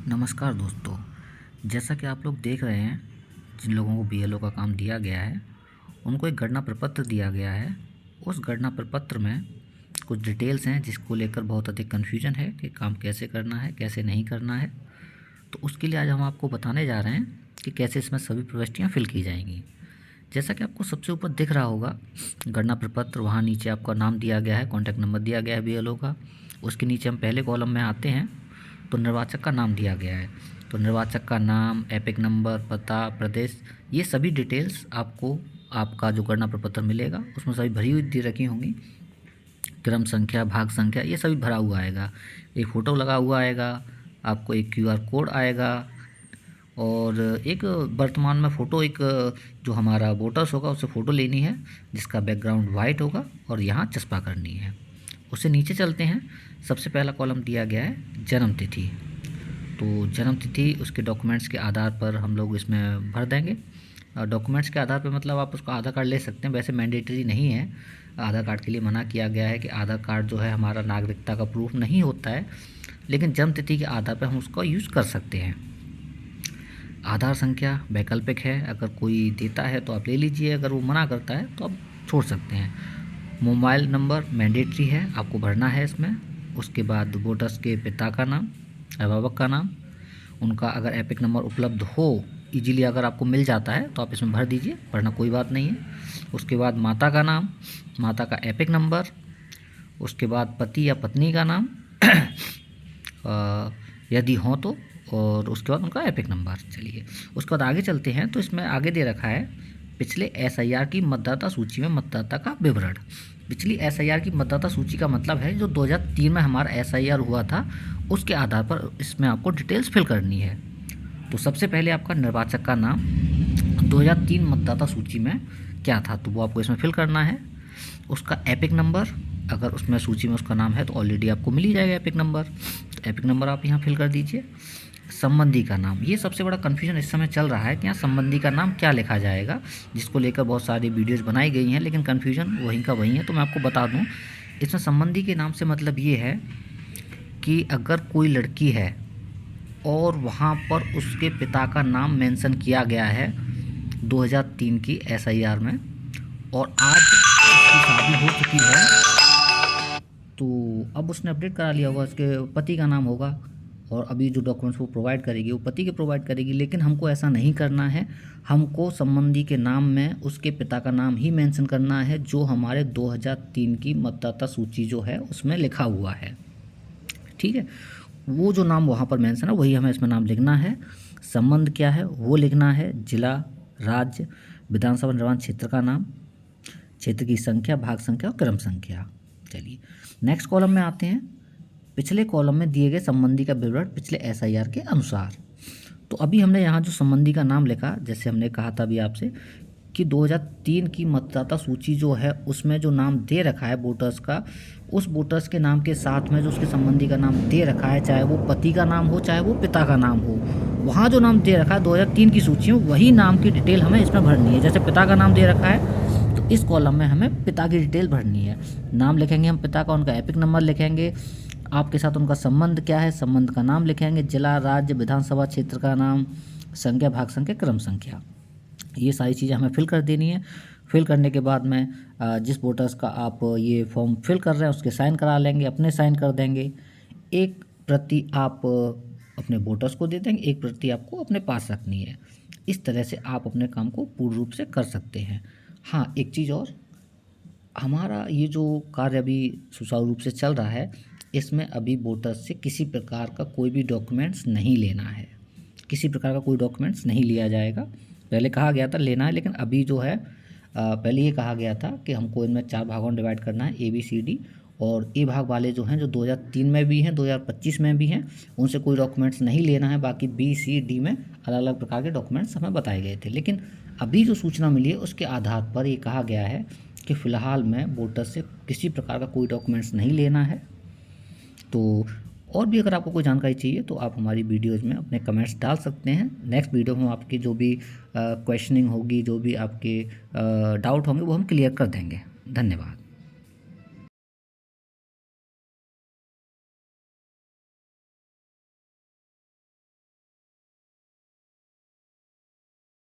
नमस्कार दोस्तों। जैसा कि आप लोग देख रहे हैं, जिन लोगों को बीएलओ का काम दिया गया है उनको एक गणना प्रपत्र दिया गया है। उस गणना प्रपत्र में कुछ डिटेल्स हैं जिसको लेकर बहुत अधिक कन्फ्यूजन है कि काम कैसे करना है, कैसे नहीं करना है। तो उसके लिए आज हम आपको बताने जा रहे हैं कि कैसे इसमें सभी प्रविष्टियाँ फिल की जाएंगी। जैसा कि आपको सबसे ऊपर दिख रहा होगा गणना प्रपत्र, वहाँ नीचे आपका नाम दिया गया है, कॉन्टैक्ट नंबर दिया गया है बीएलओ का। उसके नीचे हम पहले कॉलम में आते हैं तो निर्वाचक का नाम दिया गया है। तो निर्वाचक का नाम, एपिक नंबर, पता, प्रदेश, ये सभी डिटेल्स आपको आपका जो गणना प्रपत्र मिलेगा उसमें सभी भरी हुई दे रखी होंगी। क्रम संख्या, भाग संख्या, ये सभी भरा हुआ आएगा। एक फ़ोटो लगा हुआ आएगा, आपको एक क्यूआर कोड आएगा और एक वर्तमान में फ़ोटो, एक जो हमारा वोटर्स होगा उससे फ़ोटो लेनी है जिसका बैकग्राउंड वाइट होगा और यहाँ चस्पा करनी है। उससे नीचे चलते हैं। सबसे पहला कॉलम दिया गया है जन्म तिथि। तो जन्म तिथि उसके डॉक्यूमेंट्स के आधार पर हम लोग इसमें भर देंगे। डॉक्यूमेंट्स के आधार पर मतलब आप उसका आधार कार्ड ले सकते हैं, वैसे मैंडेटरी नहीं है। आधार कार्ड के लिए मना किया गया है कि आधार कार्ड जो है हमारा नागरिकता का प्रूफ नहीं होता है, लेकिन जन्म तिथि के आधार पर हम उसका यूज़ कर सकते हैं। आधार संख्या वैकल्पिक है, अगर कोई देता है तो आप ले लीजिए, अगर वो मना करता है तो आप छोड़ सकते हैं। मोबाइल नंबर मैंडेटरी है, आपको भरना है इसमें। उसके बाद वोटर्स के पिता का नाम, अभिभावक का नाम, उनका अगर एपिक नंबर उपलब्ध हो, इजीली अगर आपको मिल जाता है तो आप इसमें भर दीजिए, भरना कोई बात नहीं है। उसके बाद माता का नाम, माता का एपिक नंबर। उसके बाद पति या पत्नी का नाम यदि हो तो, और उसके बाद उनका एपिक नंबर। चलिए उसके बाद आगे चलते हैं। तो इसमें आगे दे रखा है पिछले एसआईआर की मतदाता सूची में मतदाता का विवरण। पिछली एसआईआर की मतदाता सूची का मतलब है जो 2003 में हमारा एसआईआर हुआ था उसके आधार पर इसमें आपको डिटेल्स फिल करनी है। तो सबसे पहले आपका निर्वाचक का नाम 2003 मतदाता सूची में क्या था तो वो आपको इसमें फिल करना है। उसका एपिक नंबर, अगर उसमें सूची में उसका नाम है तो ऑलरेडी आपको मिल ही जाएगा एपिक नंबर। एपिक नंबर आप यहाँ फिल कर दीजिए। संबंधी का नाम, ये सबसे बड़ा कन्फ्यूजन इस समय चल रहा है कि यहाँ संबंधी का नाम क्या लिखा जाएगा, जिसको लेकर बहुत सारी वीडियोज़ बनाई गई हैं, लेकिन कन्फ्यूजन वहीं का वहीं है। तो मैं आपको बता दूँ, इसमें संबंधी के नाम से मतलब ये है कि अगर कोई लड़की है और वहाँ पर उसके पिता का नाम मेंशन किया गया है 2003 की एसआईआर में और आज उसकी शादी हो चुकी है, तो अब उसने अपडेट करा लिया होगा, उसके पति का नाम होगा और अभी जो डॉक्यूमेंट्स वो प्रोवाइड करेगी वो पति के प्रोवाइड करेगी। लेकिन हमको ऐसा नहीं करना है, हमको संबंधी के नाम में उसके पिता का नाम ही मेंशन करना है जो हमारे 2003 की मतदाता सूची जो है उसमें लिखा हुआ है। ठीक है, वो जो नाम वहाँ पर मेंशन है वही हमें इसमें नाम लिखना है। संबंध क्या है वो लिखना है, जिला, राज्य, विधानसभा निर्वाचन क्षेत्र का नाम, क्षेत्र की संख्या, भाग संख्या और क्रम संख्या। चलिए नेक्स्ट कॉलम में आते हैं। पिछले कॉलम में दिए गए संबंधी का विवरण पिछले एसआईआर के अनुसार। तो अभी हमने यहाँ जो संबंधी का नाम लिखा, जैसे हमने कहा था अभी आपसे कि 2003 की मतदाता सूची जो है उसमें जो नाम दे रखा है वोटर्स का, उस वोटर्स के नाम के साथ में जो उसके संबंधी का नाम दे रखा है, चाहे वो पति का नाम हो चाहे वो पिता का नाम हो, वहाँ जो नाम दे रखा है 2003 की सूची में वही नाम की डिटेल हमें इसमें भरनी है। जैसे पिता का नाम दे रखा है तो इस कॉलम में हमें पिता की डिटेल भरनी है। नाम लिखेंगे हम पिता का, उनका एपिक नंबर लिखेंगे, आपके साथ उनका संबंध क्या है, संबंध का नाम लिखेंगे, जिला, राज्य, विधानसभा क्षेत्र का नाम, संख्या, भाग संख्या, क्रम संख्या, ये सारी चीज़ें हमें फिल कर देनी है। फिल करने के बाद में जिस वोटर्स का आप ये फॉर्म फिल कर रहे हैं उसके साइन करा लेंगे, अपने साइन कर देंगे। एक प्रति आप अपने वोटर्स को दे देंगे, एक प्रति आपको अपने पास रखनी है। इस तरह से आप अपने काम को पूर्ण रूप से कर सकते हैं। हाँ, एक चीज़ और, हमारा ये जो कार्य अभी सुचारू रूप से चल रहा है इसमें अभी वोटर्स से किसी प्रकार का कोई भी डॉक्यूमेंट्स नहीं लेना है, किसी प्रकार का कोई डॉक्यूमेंट्स नहीं लिया जाएगा। पहले कहा गया था लेना है, लेकिन अभी जो है पहले ये कहा गया था कि हमको इनमें 4 भागों में डिवाइड करना है, ABCD, और ए भाग वाले जो हैं जो 2003 में भी हैं 2025 में भी हैं उनसे कोई डॉक्यूमेंट्स नहीं लेना है। बाकी B, C, D में अलग अलग प्रकार के डॉक्यूमेंट्स हमें बताए गए थे, लेकिन अभी जो सूचना मिली है उसके आधार पर ये कहा गया है कि फ़िलहाल में वोटर्स से किसी प्रकार का कोई डॉक्यूमेंट्स नहीं लेना है। तो और भी अगर आपको कोई जानकारी चाहिए तो आप हमारी वीडियोज़ में अपने कमेंट्स डाल सकते हैं। नेक्स्ट वीडियो में आपकी जो भी क्वेश्चनिंग होगी, जो भी आपके डाउट होंगे वो हम क्लियर कर देंगे। धन्यवाद।